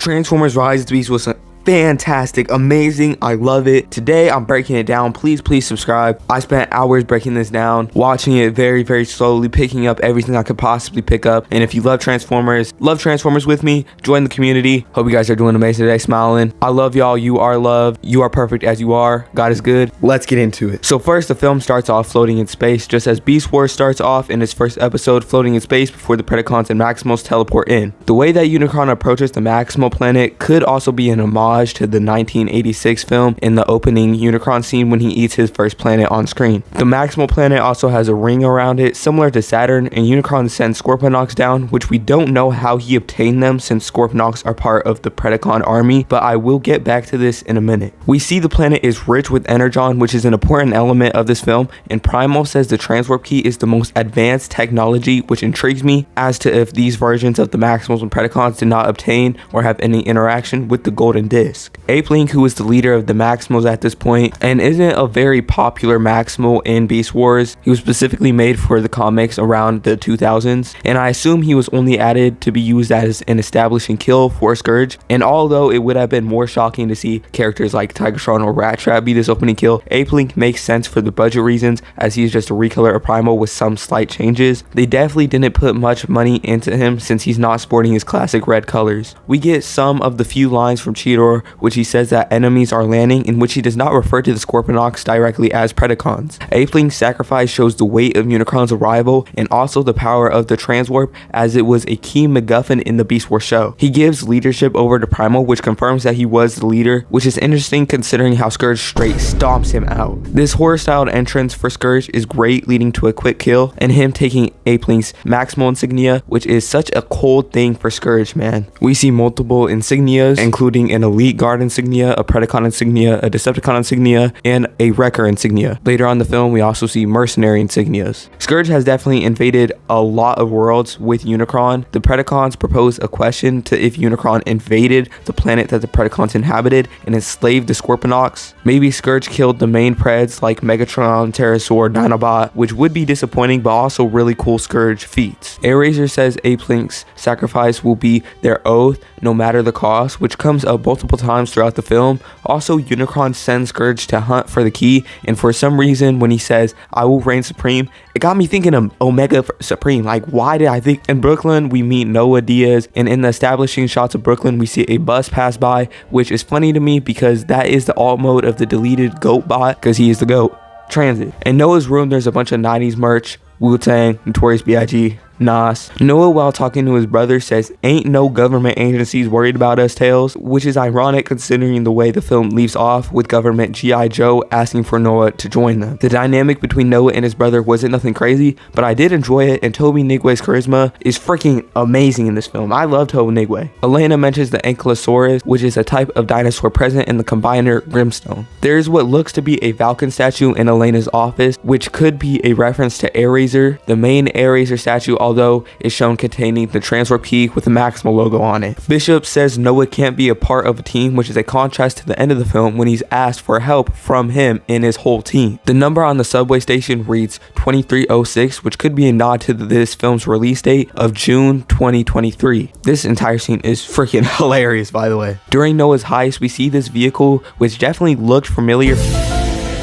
Transformers Rise Beast was fantastic, amazing. I love it. Today I'm breaking it down. Please subscribe. I spent hours breaking this down, watching it very slowly, picking up everything I could possibly pick up. And if you love Transformers with me, join the community. Hope you guys are doing amazing today, smiling. I love y'all. You are loved. You are perfect as you are. God is good. Let's get into it. So first, the film starts off floating in space, just as Beast Wars starts off in its first episode, floating in space before the Predacons and Maximals teleport in. The way that Unicron approaches the Maximal planet could also be an homage to the 1986 film in the opening Unicron scene when he eats his first planet on screen. The Maximal planet also has a ring around it similar to Saturn, and Unicron sends Scorponauts down, which we don't know how he obtained them since Scorponauts are part of the Predacon army, but I will get back to this in a minute. We see the planet is rich with energon, which is an important element of this film, and Primal says the transwarp key is the most advanced technology, which intrigues me as to if these versions of the Maximals and Predacons did not obtain or have any interaction with the golden disc. Ape-Link, who is the leader of the Maximals at this point and isn't a very popular Maximal in Beast Wars, he was specifically made for the comics around the 2000s, and I assume he was only added to be used as an establishing kill for Scourge. And although it would have been more shocking to see characters like Tigertron or Rattrap be this opening kill, Ape-Link makes sense for the budget reasons, as he's just a recolor of Primal with some slight changes. They definitely didn't put much money into him since he's not sporting his classic red colors. We get some of the few lines from Cheetor, which he says that enemies are landing, in which he does not refer to the Scorponauts directly as Predacons. Ape-Link's sacrifice shows the weight of Unicron's arrival and also the power of the transwarp, as it was a key MacGuffin in the Beast Wars show. He gives leadership over to Primal, which confirms that he was the leader, which is interesting considering how Scourge straight stomps him out. This horror-styled entrance for Scourge is great, leading to a quick kill, and him taking Ape-Link's Maximal insignia, which is such a cold thing for Scourge, man. We see multiple insignias, including an Elite Guard insignia, a Predacon insignia, a Decepticon insignia, and a Wrecker insignia. Later on in the film, we also see mercenary insignias. Scourge has definitely invaded a lot of worlds with Unicron. The Predacons propose a question to if Unicron invaded the planet that the Predacons inhabited and enslaved the Scorponauts. Maybe Scourge killed the main Preds like Megatron, Pterosaur, Dinobot, which would be disappointing but also really cool Scourge feats. Airazor says Ape-Link's sacrifice will be their oath no matter the cost, which comes up multiple times throughout the film. Also, Unicron sends Scourge to hunt for the key, and for some reason when he says I will reign supreme, it got me thinking of Omega Supreme. Like, why did I think? In Brooklyn we meet Noah Diaz, and in the establishing shots of Brooklyn we see a bus pass by, which is funny to me because that is the alt mode of the deleted GOAT bot, because he is the GOAT. Transit. In Noah's room there's a bunch of 90s merch, Wu-Tang, Notorious B.I.G., Nas. Noah, while talking to his brother, says ain't no government agencies worried about us, Tails, which is ironic considering the way the film leaves off with government G.I. Joe asking for Noah to join them. The dynamic between Noah and his brother wasn't nothing crazy, but I did enjoy it, and Toby Nigue's charisma is freaking amazing in this film. I love Toby Nigue. Elena mentions the Ankylosaurus, which is a type of dinosaur present in the Combiner Grimstone. There's what looks to be a Falcon statue in Elena's office, which could be a reference to Airazor. The main Airazor statue, although is shown containing the transwarp key with the Maximal logo on it. Bishop says Noah can't be a part of a team, which is a contrast to the end of the film when he's asked for help from him and his whole team. The number on the subway station reads 2306, which could be a nod to this film's release date of June 2023. This entire scene is freaking hilarious, by the way. During Noah's heist, we see this vehicle, which definitely looked familiar.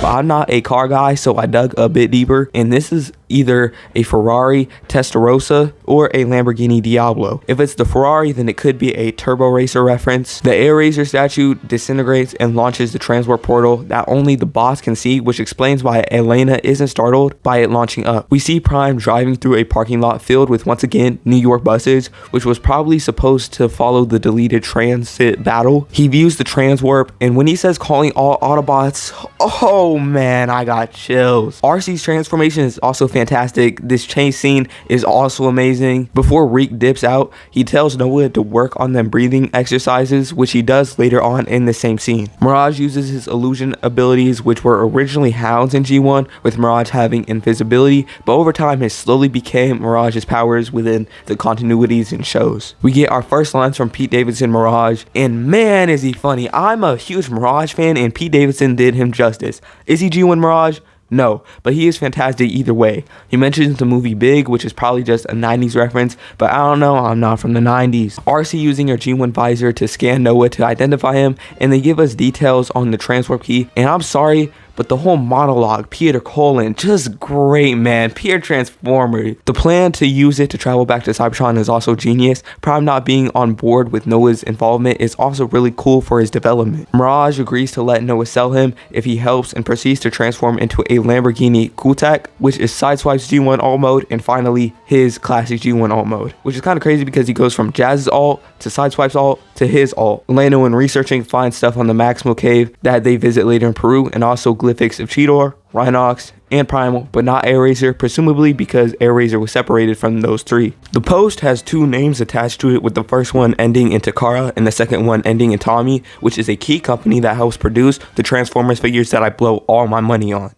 But I'm not a car guy, so I dug a bit deeper, and this is either a Ferrari Testarossa or a Lamborghini Diablo. If it's the Ferrari, then it could be a Turbo Racer reference. The Airazor statue disintegrates and launches the transwarp portal that only the boss can see, which explains why Elena isn't startled by it launching up. We see Prime driving through a parking lot filled with, once again, New York buses, which was probably supposed to follow the deleted transit battle. He views the transwarp, and when he says calling all Autobots, oh man, I got chills. RC's transformation is also fantastic. This chase scene is also amazing. Before Reek dips out, he tells Noah to work on them breathing exercises, which he does later on in the same scene. Mirage uses his illusion abilities, which were originally Hounds in G1, with Mirage having invisibility, but over time has slowly became Mirage's powers within the continuities and shows. We get our first lines from Pete Davidson Mirage, and man is he funny. I'm a huge Mirage fan, and Pete Davidson did him justice. Is he G1 Mirage? No, but he is fantastic either way. He mentions the movie Big, which is probably just a 90s reference, but I don't know, I'm not from the 90s. RC using her G1 visor to scan Noah to identify him, and they give us details on the transwarp key, and I'm sorry, but the whole monologue, Peter Colin, just great, man. Peter Transformer. The plan to use it to travel back to Cybertron is also genius. Prime not being on board with Noah's involvement is also really cool for his development. Mirage agrees to let Noah sell him if he helps and proceeds to transform into a Lamborghini Countach, which is Sideswipe's G1 alt mode, and finally his classic G1 alt mode, which is kind of crazy because he goes from Jazz's alt to Sideswipe's alt to his alt. Lando, in researching, finds stuff on the Maximo cave that they visit later in Peru, and also glyphics of Cheetor, Rhinox, and Primal, but not Airazor, presumably because Airazor was separated from those three. The post has two names attached to it, with the first one ending in Takara and the second one ending in Tommy, which is a key company that helps produce the Transformers figures that I blow all my money on.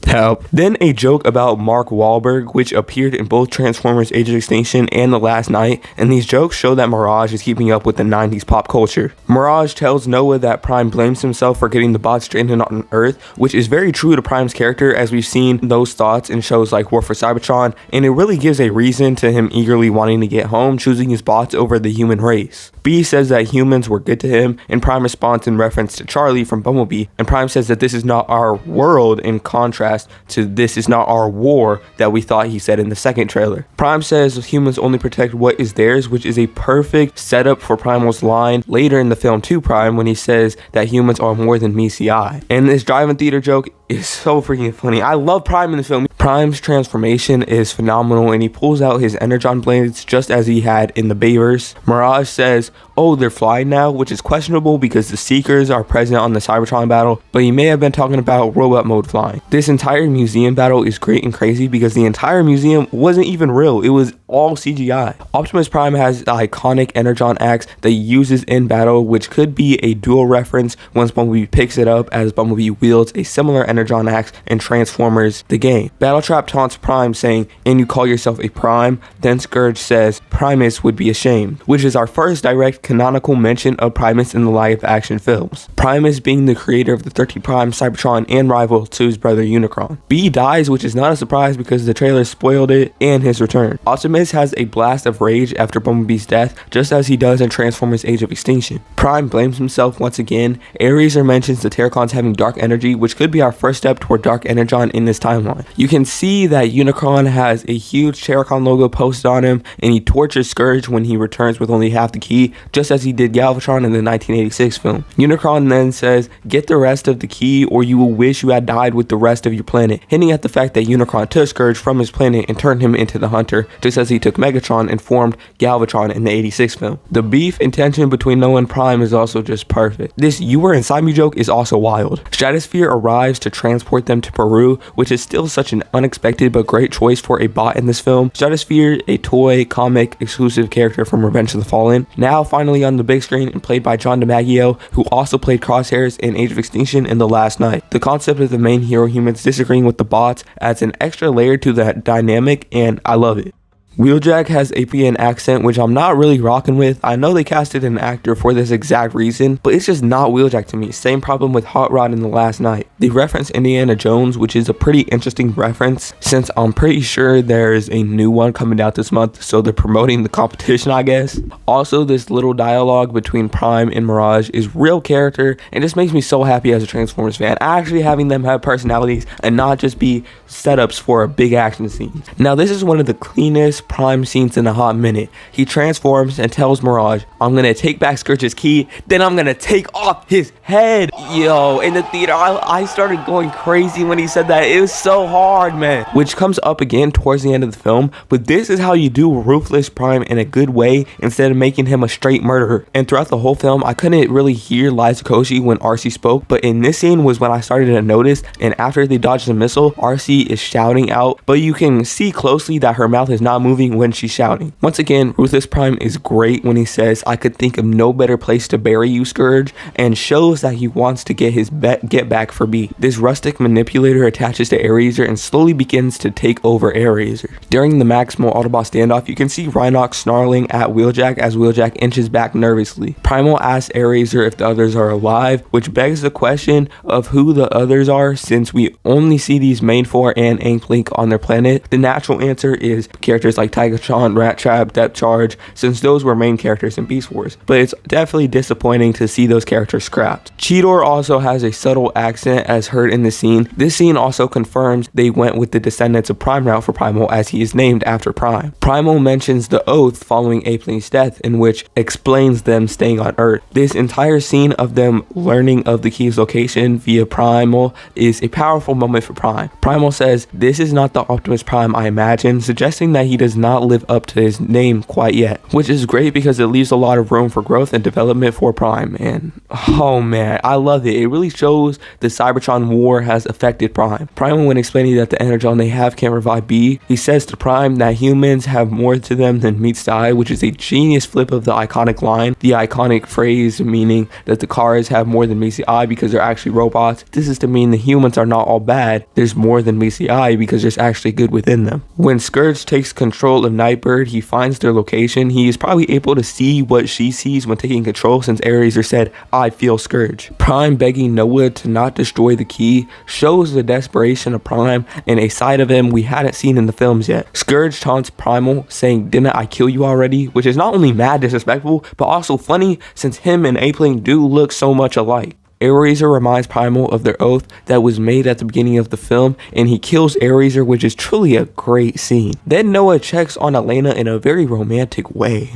Help. Then a joke about Mark Wahlberg, which appeared in both Transformers Age of Extinction and The Last Knight, and these jokes show that Mirage is keeping up with the 90s pop culture. Mirage tells Noah that Prime blames himself for getting the bots stranded on Earth, which is very true to Prime's character, as we've seen those thoughts in shows like War for Cybertron, and it really gives a reason to him eagerly wanting to get home, choosing his bots over the human race. B says that humans were good to him, and Prime responds in reference to Charlie from Bumblebee, and Prime says that this is not our world, in contrast to this is not our war that we thought he said in the second trailer. Prime says humans only protect what is theirs, which is a perfect setup for Primal's line later in the film to Prime when he says that humans are more than me CI. And this drive-in theater joke is so freaking funny. I love Prime in the film. Prime's transformation is phenomenal, and he pulls out his Energon blades just as he had in the Bayverse. Mirage says, oh, they're flying now, which is questionable because the Seekers are present on the Cybertron battle, but he may have been talking about robot mode flying. This entire museum battle is great and crazy because the entire museum wasn't even real. It was all CGI. Optimus Prime has the iconic Energon axe that he uses in battle, which could be a dual reference once Bumblebee picks it up, as Bumblebee wields a similar Energon axe in Transformers the game. Battletrap taunts Prime, saying, and you call yourself a Prime? Then Scourge says, Primus would be ashamed, which is our first direct canonical mention of Primus in the live action films. Primus being the creator of the 13 Prime, Cybertron, and rival to his brother Unicron. B dies, which is not a surprise because the trailer spoiled it and his return. Optimus has a blast of rage after Bumblebee's death, just as he does in Transformers Age of Extinction. Prime blames himself once again. Airazor mentions the Terracons having dark energy, which could be our first step toward Dark Energon in this timeline. You can see that Unicron has a huge Terracon logo posted on him, and he tortures Scourge when he returns with only half the key, just as he did Galvatron in the 1986 film. Unicron then says, get the rest of the key or you will wish you had died with the rest of your planet, hinting at the fact that Unicron took Scourge from his planet and turned him into the Hunter, just as he took Megatron and formed Galvatron in the 86 film. The beef and tension between Noah and Prime is also just perfect. This "you were inside me" joke is also wild. Stratosphere arrives to transport them to Peru, which is still such an unexpected but great choice for a bot in this film. Stratosphere, a toy comic exclusive character from Revenge of the Fallen, now finally on the big screen and played by John DiMaggio, who also played Crosshairs in Age of Extinction and The Last Knight. The concept of the main hero humans disagreeing with the bots adds an extra layer to that dynamic, and I love it. Wheeljack has a PN accent, which I'm not really rocking with. I know they casted an actor for this exact reason, but it's just not Wheeljack to me. Same problem with Hot Rod in The Last Knight. They reference Indiana Jones, which is a pretty interesting reference since I'm pretty sure there's a new one coming out this month, so they're promoting the competition, I guess. Also, this little dialogue between Prime and Mirage is real character and just makes me so happy as a Transformers fan, actually having them have personalities and not just be setups for a big action scene. Now, this is one of the cleanest Prime scenes in a hot minute. He transforms and tells Mirage, I'm gonna take back Scourge's key, then I'm gonna take off his head. Yo, in the theater, I started going crazy when he said that. It was so hard, man. Which comes up again towards the end of the film, but this is how you do Ruthless Prime in a good way instead of making him a straight murderer. And throughout the whole film, I couldn't really hear Liza Koshy when RC spoke, but in this scene was when I started to notice, and after they dodged the missile, RC is shouting out, but you can see closely that her mouth is not moving moving when she's shouting. Once again, Ruthless Prime is great when he says, "I could think of no better place to bury you, Scourge," and shows that he wants to get his get back for B. This rustic manipulator attaches to RIZZ and slowly begins to take over RIZZ. During the Maximal Autobot standoff, you can see Rhinox snarling at Wheeljack as Wheeljack inches back nervously. Primal asks RIZZ if the others are alive, which begs the question of who the others are since we only see these main four and Ink Link on their planet. The natural answer is characters like Tigatron, Rat Trap, Depth Charge, since those were main characters in Beast Wars, but it's definitely disappointing to see those characters scrapped. Cheetor also has a subtle accent as heard in the scene. This scene also confirms they went with the descendants of Prime route for Primal, as he is named after Prime. Primal mentions the oath following Apeling's death, in which explains them staying on Earth. This entire scene of them learning of the key's location via Primal is a powerful moment for Prime. Primal says, "This is not the Optimus Prime I imagine," suggesting that he does not live up to his name quite yet, which is great because it leaves a lot of room for growth and development for Prime. And oh man, I love it. It really shows the Cybertron war has affected Prime. Primal, when explaining that the Energon they have can't revive B, he says to Prime that humans have more to them than meets the eye, which is a genius flip of the iconic line. The iconic phrase meaning that the cars have more than meets the eye because they're actually robots. This is to mean the humans are not all bad. There's more than meets the eye because there's actually good within them. When Scourge takes control of Nightbird, he finds their location. He is probably able to see what she sees when taking control, since RIZZ said, "I feel Scourge." Prime begging Noah to not destroy the key shows the desperation of Prime and a side of him we hadn't seen in the films yet. Scourge taunts Primal, saying, "Didn't I kill you already?" which is not only mad disrespectful, but also funny since him and Apeling do look so much alike. RIZZ reminds Primal of their oath that was made at the beginning of the film, and he kills RIZZ, which is truly a great scene. Then Noah checks on Elena in a very romantic way.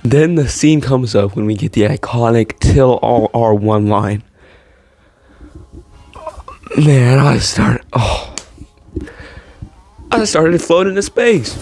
Then the scene comes up when we get the iconic "Till all are one" line. Man, I started floating into space.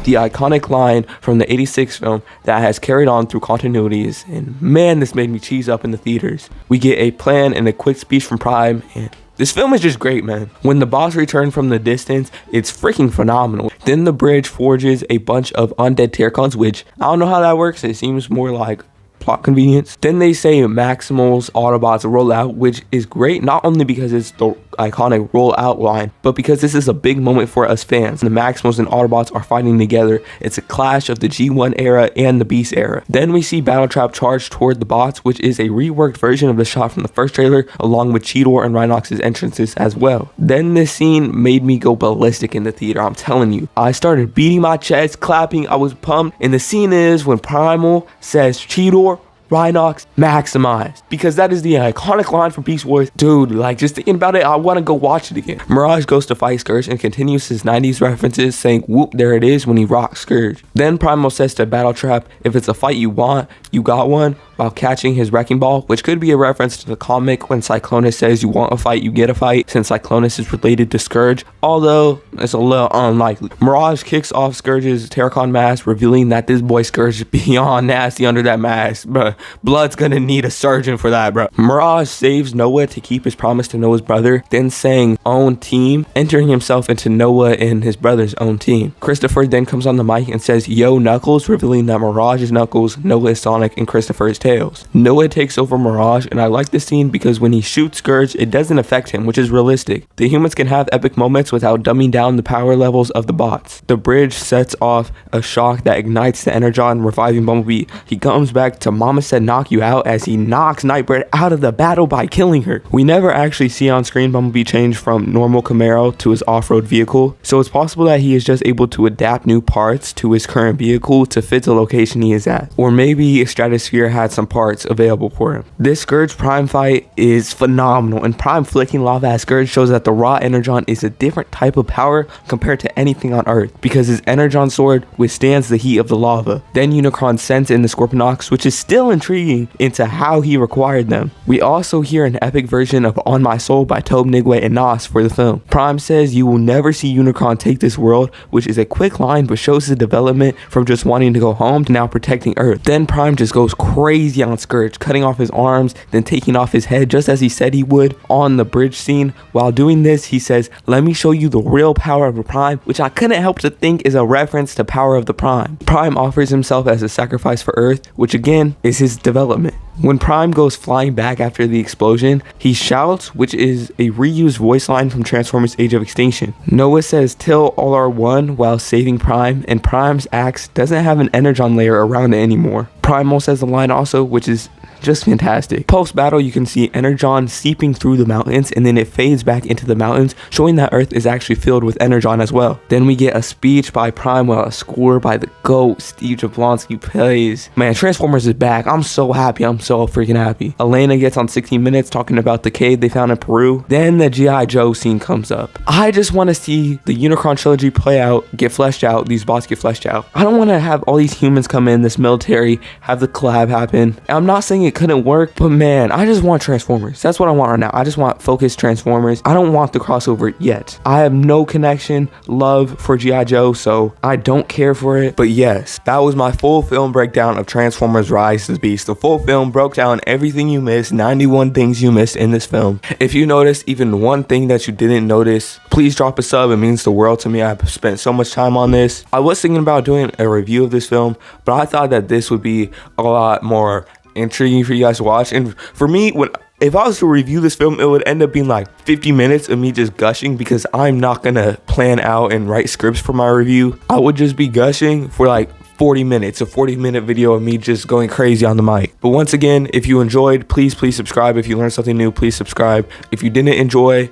The iconic line from the 86 film that has carried on through continuities, and man, this made me cheese up in the theaters. We get a plan and a quick speech from Prime, and this film is just great, man. When the boss returned from the distance, it's freaking phenomenal. Then the bridge forges a bunch of undead Terracons, which I don't know how that works. It seems more like plot convenience. Then they say Maximal's Autobots roll out, which is great not only because it's the iconic roll out line, but because this is a big moment for us fans. The Maximals and Autobots are fighting together. It's a clash of the G1 era and the Beast era. Then we see Battletrap charge toward the bots, which is a reworked version of the shot from the first trailer, along with Cheetor and Rhinox's entrances as well. Then this scene made me go ballistic in the theater, I'm telling you. I started beating my chest, clapping, I was pumped, and the scene is when Primal says, "Cheetor, Rhinox, maximized," because that is the iconic line from Beast Wars. Dude, like, just thinking about it, I want to go watch it again. Mirage goes to fight Scourge and continues his 90s references, saying "whoop, there it is" when he rocks Scourge. Then Primal says to Battletrap, "If it's a fight you want, you got one," while catching his wrecking ball, which could be a reference to the comic when Cyclonus says "you want a fight, you get a fight," since Cyclonus is related to Scourge, although it's a little unlikely. Mirage kicks off Scourge's Terracon mask, revealing that this boy Scourge is beyond nasty under that mask, bruh. Blood's gonna need a surgeon for that, bro. Mirage saves Noah to keep his promise to Noah's brother, then saying "own team," entering himself into Noah and his brother's own team. Christopher then comes on the mic and says "Yo Knuckles," revealing that Mirage is Knuckles, Noah is Sonic, and Christopher is Tails. Noah takes over Mirage, and I like this scene because when he shoots Scourge, it doesn't affect him, which is realistic. The humans can have epic moments without dumbing down the power levels of the bots. The bridge sets off a shock that ignites the Energon, reviving Bumblebee. He comes back to "Mama said knock you out" as he knocks Nightbird out of the battle by killing her. We never actually see on screen Bumblebee change from normal Camaro to his off-road vehicle, so it's possible that he is just able to adapt new parts to his current vehicle to fit the location he is at. Or maybe Stratosphere had some parts available for him. This Scourge Prime fight is phenomenal, and Prime flicking lava at Scourge shows that the raw Energon is a different type of power compared to anything on Earth, because his Energon sword withstands the heat of the lava. Then Unicron sends in the Scorponok, which is still in intriguing into how he required them. We also hear an epic version of On My Soul by Tobe Nigwe and Nas for the film. Prime says, "You will never see Unicron take this world," which is a quick line but shows his development from just wanting to go home to now protecting Earth. Then Prime just goes crazy on Scourge, cutting off his arms, then taking off his head just as he said he would on the bridge scene. While doing this, he says, "Let me show you the real power of a Prime," which I couldn't help to think is a reference to Power of the Prime. Prime offers himself as a sacrifice for Earth, which again is his development. When Prime goes flying back after the explosion, he shouts, which is a reused voice line from Transformers Age of Extinction. Noah says, "Till all are one," while saving Prime, and Prime's axe doesn't have an energon layer around it anymore. Primal says the line also, which is just fantastic. Post battle, you can see energon seeping through the mountains, and then it fades back into the mountains, showing that Earth is actually filled with energon as well. Then we get a speech by Prime while a score by the GOAT Steve Jablonski plays. Man, Transformers is back. I'm so happy. I'm so freaking happy. Elena gets on 60 Minutes talking about the cave they found in Peru. Then the G.I. Joe scene comes up. I just want to see the Unicron trilogy play out, get fleshed out, these bots get fleshed out. I don't want to have all these humans come in, this military, have the collab happen. I'm not saying it couldn't work, but man, I just want Transformers. That's what I want right now. I just want focused Transformers. I don't want the crossover yet. I have no connection, love for G.I. Joe, so I don't care for it. But yes, that was my full film breakdown of Transformers Rise of the Beast. The full film broke down everything you missed, 91 things you missed in this film. If you noticed even one thing that you didn't notice, please drop a sub. It means the world to me. I've spent so much time on this. I was thinking about doing a review of this film, but I thought that this would be a lot more intriguing for you guys to watch. And for me, if I was to review this film, it would end up being like 50 minutes of me just gushing, because I'm not gonna plan out and write scripts for my review. I would just be gushing for like 40 minutes, a 40-minute video of me just going crazy on the mic. But once again, if you enjoyed, please subscribe. If you learned something new, please subscribe. If you didn't enjoy,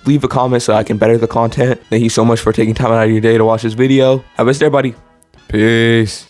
leave a comment so I can better the content. Thank you so much for taking time out of your day to watch this video. Have a nice day, everybody. Peace.